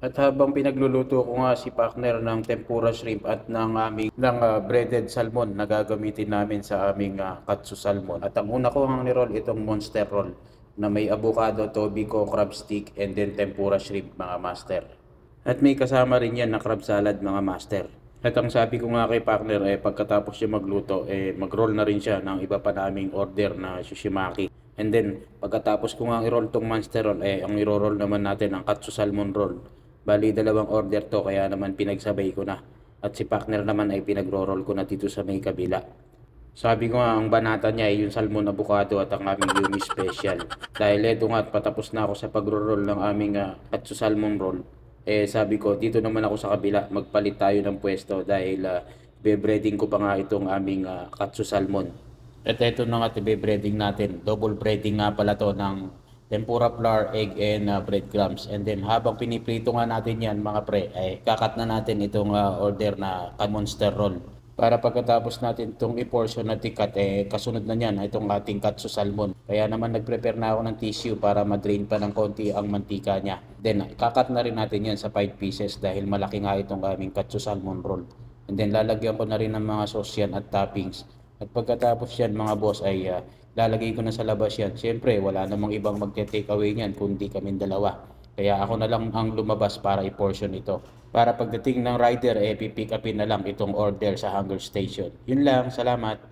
At habang pinagluluto ko nga si partner ng tempura shrimp at ng breaded salmon na gagamitin namin sa aming katsu salmon. At ang una ko ang niroll itong monster roll na may avocado, tobiko, crab stick, and then tempura shrimp mga master. At may kasama rin yan na crab salad mga master. At ang sabi ko nga kay partner pagkatapos siya magluto mag-roll na rin siya ng iba pa naming order na sushimaki. And then pagkatapos ko nga i-roll tong monster roll ang i-roll naman natin ang katsu salmon roll. Bali dalawang order to kaya naman pinagsabay ko na. At si partner naman ay pinagro-roll ko na dito sa may kabila. Sabi ko nga, ang banata niya ay yung salmon avocado at ang aming Yumi Special. Dahil eto nga at patapos na ako sa pagro-roll ng aming katsu salmon roll. Sabi ko, dito naman ako sa kabila, magpalit tayo ng pwesto dahil be-breading ko pa nga itong aming katsu salmon. At eto na nga be-breading natin. Double breading nga pala to ng tempura flour, egg, and breadcrumbs. And then habang piniprito nga natin yan mga pre, kakat na natin itong order na monster roll. Para pagkatapos natin itong i-portion na tikat, kasunod na niyan itong ating katsu salmon. Kaya naman nag-prepare na ako ng tissue para ma-drain pa ng konti ang mantika niya. Then kakat na rin natin yan sa 5 pieces dahil malaki nga itong aming katsu salmon roll. And then lalagyan ko na rin ng mga sauce yan at toppings. At pagkatapos yan mga boss lalagay ko na sa labas yan. Siyempre wala namang ibang magte-take away niyan kundi kaming dalawa. Kaya ako na lang ang lumabas para i-portion ito. Para pagdating ng rider, pipick upin na lang itong order sa hunger station. Yun lang, salamat.